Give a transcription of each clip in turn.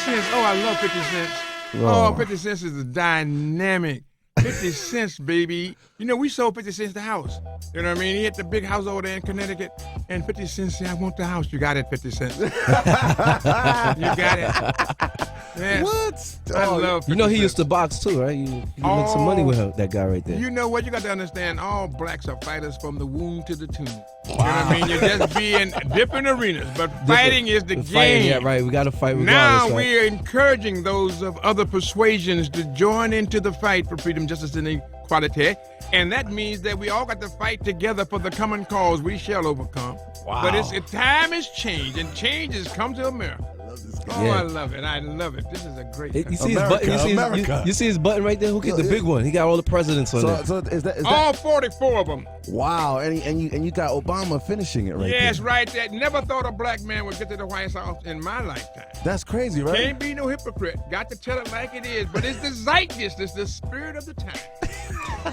cents. Oh, I love 50 cents. Oh, 50 cents is a dynamic. 50 cents, baby. You know, we sold 50 cents the house. You know what I mean? He had the big house over there in Connecticut, and 50 cents said, I want the house. You got it, 50 cents. You got it. Yes. What? I love 50 You know he cents. used to box too, right? You make some money with that guy right there. You know what? You got to understand, all blacks are fighters from the womb to the tomb. You know what I mean? You just be in different arenas, but fighting is the game. Fighting, yeah, right. We got to fight regardless, Now right? we're encouraging those of other persuasions to join into the fight for freedom, justice, and equality. And that means that we all got to fight together for the common cause. We shall overcome. Wow. But time has changed, and change has come to America. Oh, Yeah. I love it. I love it. This is a great You country. see his button? You see his button right there? Who get the big one? He got all the presidents on there. So is that All 44 of them. wow? And you got Obama finishing it right Yes, there. right there. Never thought a black man would get to the White House in my lifetime. That's crazy, right? Can't be no hypocrite. Got to tell it like it is. But it's the zeitgeist. It's the spirit of the time.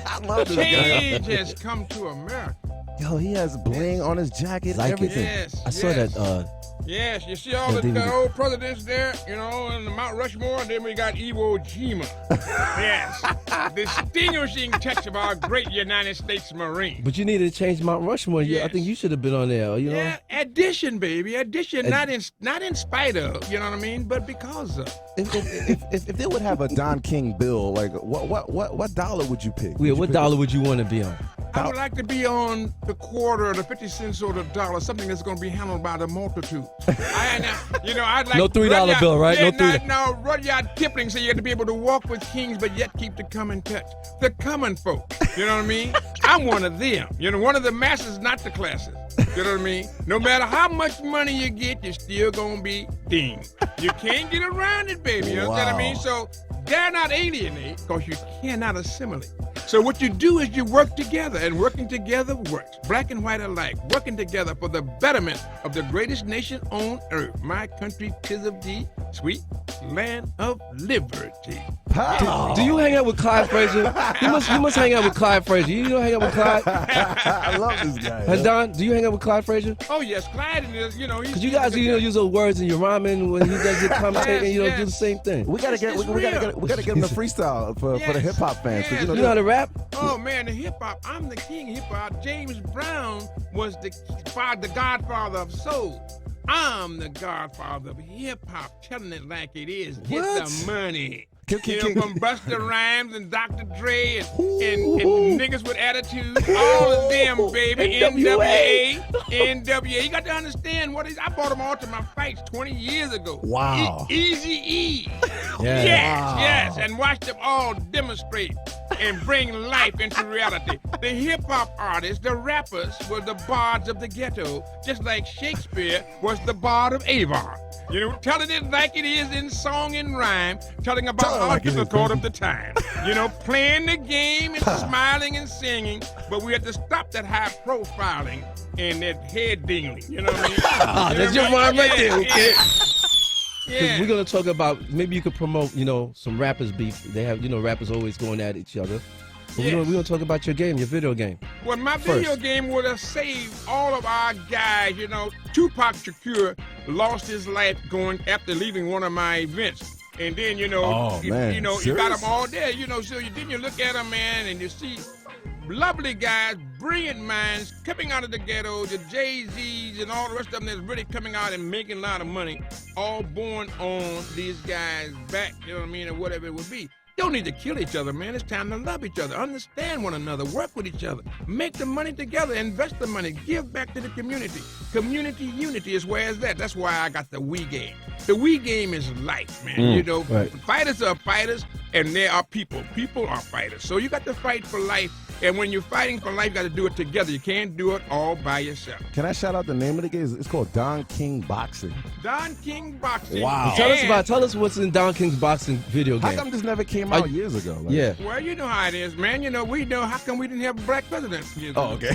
I love this guy. Change has come to America. Yo, he has bling on his jacket, Like it. everything. Yes. I saw yes. that. Yes, you see all Yeah, the DVD. old presidents there, you know, and the Mount Rushmore, and then we got Iwo Jima. Yes. Distinguishing touch of our great United States Marine. But you needed to change Mount Rushmore. I Yes. think you should have been on there. You know. Yeah, addition, baby, addition. Not in spite of, you know what I mean, but because of. If they would have a Don King bill, like what dollar would you pick? Yeah, what dollar would you want to be on? I would like to be on the quarter, the 50 cents or the dollar, something that's going to be handled by the multitude. I'd like No $3 bill, right? Yeah, No $3. No, Rudyard Kipling said you had to be able to walk with kings, but yet keep the common touch. The common folk. You know what I mean? I'm one of them. You know, one of the masses, not the classes. You know what I mean? No matter how much money you get, you're still going to be dinged. You can't get around it, baby. You know what I mean? So dare not alienate, because you cannot assimilate. So what you do is you work together, and working together works. Black and white alike, working together for the betterment of the greatest nation on earth. My country, 'tis of thee, sweet land of liberty. Do you hang out with Clyde Frazier? You must hang out with Clyde Frazier. You don't hang out with Clyde? I love this guy. And Don, do you hang out with Clyde Frazier? Oh yes, Clyde is, he's. Because you guys, use those words in your rhyming when he does your commentating. Yes, do the same thing. We gotta It's we gotta get him a freestyle for the hip hop fans. 'cause, Yes. You know how to rap? Oh man, the hip hop. I'm the king of hip hop. James Brown was the godfather of soul. I'm the godfather of hip hop. Telling it like it is. Get What? the money. From From Busta Rhymes and Dr. Dre and niggas with attitude, all of them, baby. NWA. You got to understand I brought them all to my fights 20 years ago. Wow. Easy E. Yeah. Yes. And watch them all demonstrate and bring life into reality. The hip hop artists, the rappers, were the bards of the ghetto, just like Shakespeare was the bard of Avon. You know, telling it like it is in song and rhyme, telling about how difficult of the time. You know, playing the game and smiling and singing, but we had to stop that high profiling and that head dingling. You know what I mean? That's your rhyme right there, okay? Yeah. We're gonna talk about, maybe you could promote, some rappers beef. They have, rappers always going at each other. But Yes. we're gonna talk about your game, your video game. Well, my video game would have saved all of our guys. You know, Tupac Shakur lost his life after leaving one of my events. And then, you got them all there. So then you look at them, man, and you see lovely guys, brilliant minds coming out of the ghetto, the Jay-Z's and all the rest of them that's really coming out and making a lot of money, all born on these guys' back, you know what I mean, or whatever it would be. Don't need to kill each other, man. It's time to love each other, understand one another, work with each other, make the money together, invest the money, give back to the community. Community unity is where it's at. That's why I got the We game. The We game is life, man. Right. Fighters are fighters, and there are people. People are fighters. So you got to fight for life. And when you're fighting for life, you got to do it together. You can't do it all by yourself. Can I shout out the name of the game? It's called Don King Boxing. Don King Boxing. Wow. Tell us what's in Don King's boxing video game. How come this never came out years ago? Yeah. Well, you know how it is, man. We know how come we didn't have a black president. Oh, okay.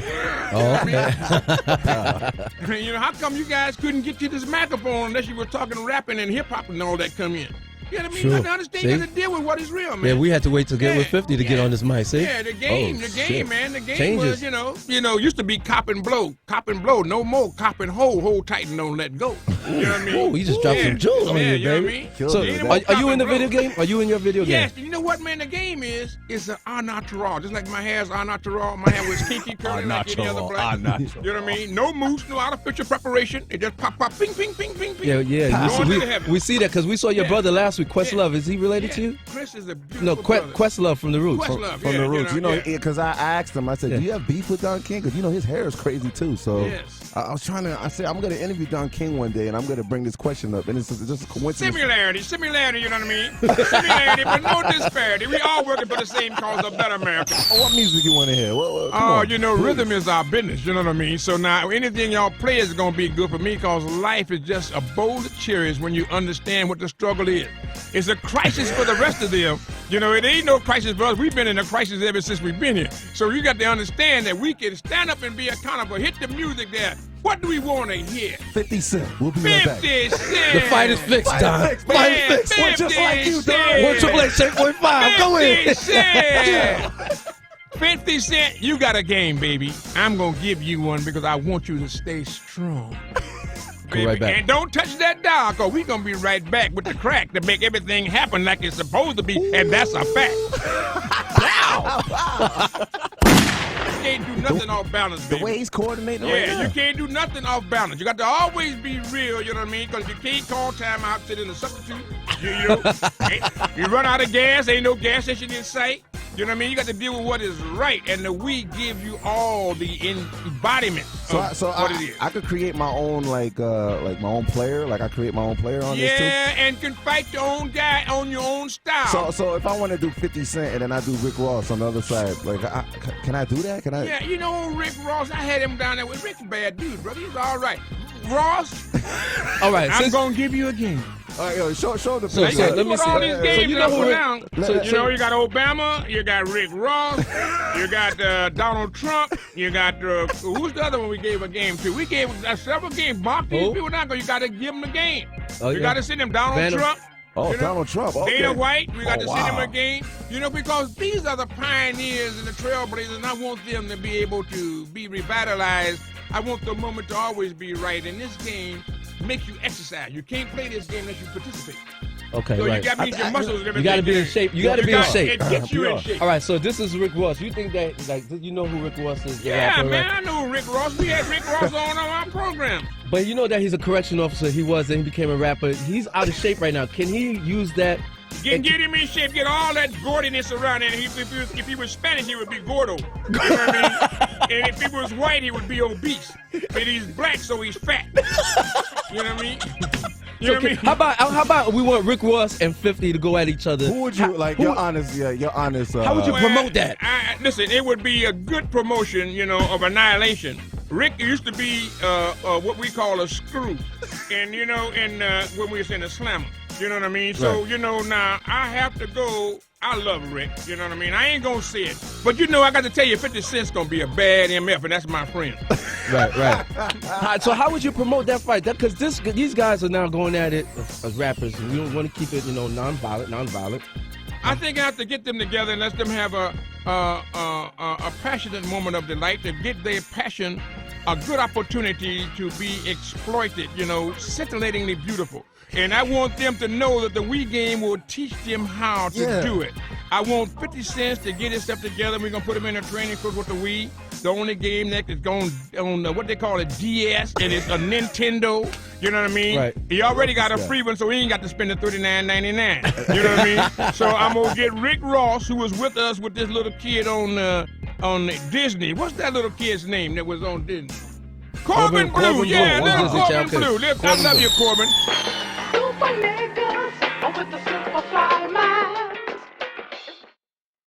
How come you guys couldn't get to this microphone unless you were talking rapping and hip hop and all that come in? You know what I mean? Sure. You got to understand, you got to deal with what is real, man. Yeah, we had to wait to get with 50 to get on this mic, see? Yeah, the game, shit. man. The game Changes. was, used to be cop and blow. No more cop and hold tight and don't let go. You know what I mean? Ooh, you just dropped some jewels on you, you know what I baby. mean? So, Ain't no are you in the copy, video game? Are you in your video game? Yes, and you know what, man? The game is an au natural. Just like my hair's au natural. My hair was kinky curly like any other black. You know what I mean? No mousse, no artificial preparation. It just pop, ping, ping, ping, ping, ping. Yeah. We see that because we saw your brother last week, Questlove. Is he related to you? Chris is a beautiful brother. Questlove from the Roots. Questlove, From the Roots. You know, because I asked him, I said, do you have beef with Don King? Because, you know, his hair is crazy, too. So I was trying to, I said, I'm going to interview Don King one day, and I'm going to bring this question up. And it's just a coincidence. Similarity, you know what I mean? Similarity, but no disparity. We all working for the same cause of better America. What music you want to hear? You know, rhythm is our business, you know what I mean? So now anything y'all play is going to be good for me because life is just a bowl of cherries when you understand what the struggle is. It's a crisis for the rest of them. You know, it ain't no crisis for us. We've been in a crisis ever since we've been here. So you got to understand that we can stand up and be accountable. Hit the music there. What do we want to hear? 50 Cent. We'll be right back. 50 Cent. The fight is fixed, Don. Fight is fixed. We're just like you, Don. 1-888-8.5. Go in. 50 Cent. 50 Cent, you got a game, baby. I'm going to give you one because I want you to stay strong. Go right back. And don't touch that dial, because we're going to be right back with the crack to make everything happen like it's supposed to be, and that's a fact. You can't do nothing off balance, baby. The way he's coordinating right now. You can't do nothing off balance. You got to always be real, you know what I mean? Because you can't call timeout, sit in a substitute. You run out of gas, ain't no gas station in sight. You know what I mean? You got to deal with what is right, and the we give you all the embodiment of what it is. I could create my own like my own player. Like I create my own player on this too. Yeah, and can fight your own guy on your own style. So if I want to do 50 Cent and then I do Rick Ross on the other side, like can I do that? Can I? Yeah, you know Rick Ross. I had him down there with Rick's a bad dude, brother. He's all right. Ross. All right, I'm gonna give you a game. All right, yo, show the so let me see. All these games you know who down. You got Obama, you got Rick Ross, you got Donald Trump, you got who's the other one we gave a game to? We gave several games. Mark these people down because you got to give them a game. You got to send them Donald Trump. Oh, Donald Trump. Okay. Dana White, we got to send him a game. You know, because these are the pioneers and the trailblazers, and I want them to be able to be revitalized. I want the moment to always be right. And this game makes you exercise. You can't play this game unless you participate. Okay, so right. You got to get your muscles. You got to be in shape. You got to be in shape. It gets you in shape. All right, so this is Rick Ross. You think that, like, you know who Rick Ross is? Yeah, man, I know Rick Ross. We had Rick Ross on our program. But you know that he's a correction officer. He was, and he became a rapper. He's out of shape right now. Can he use that? Get him in shape. Get all that gordiness around him. If he was Spanish, he would be gordo. You know what I mean? And if he was white, he would be obese. But he's black, so he's fat. You know what I mean? You know what I mean? How about we want Rick Ross and 50 to go at each other? Who would you your honest? How would you promote that? Listen, it would be a good promotion, you know, of annihilation. Rick used to be what we call a screw, and you know, when we was in a slammer. You know what I mean? So, you know, now I have to go. I love Rick. You know what I mean? I ain't going to say it. But, you know, I got to tell you, 50 Cent's going to be a bad MF, and that's my friend. Right. So how would you promote that fight? Because these guys are now going at it as rappers, and we don't want to keep it, you know, non-violent. I think I have to get them together and let them have a passionate moment of delight to get their passion a good opportunity to be exploited, you know, scintillatingly beautiful. And I want them to know that the We game will teach them how to do it. I want 50 Cent to get his stuff together. We're going to put him in a training course with the We. The only game that is going on what they call a DS, and it's a Nintendo. You know what I mean? Right. He already got a free one, so he ain't got to spend the $39.99. You know what I mean? So I'm going to get Rick Ross, who was with us with this little kid on Disney. What's that little kid's name that was on Disney? Corbin Blue. Little Corbin Blue. I love you, Corbin. Super niggas, with the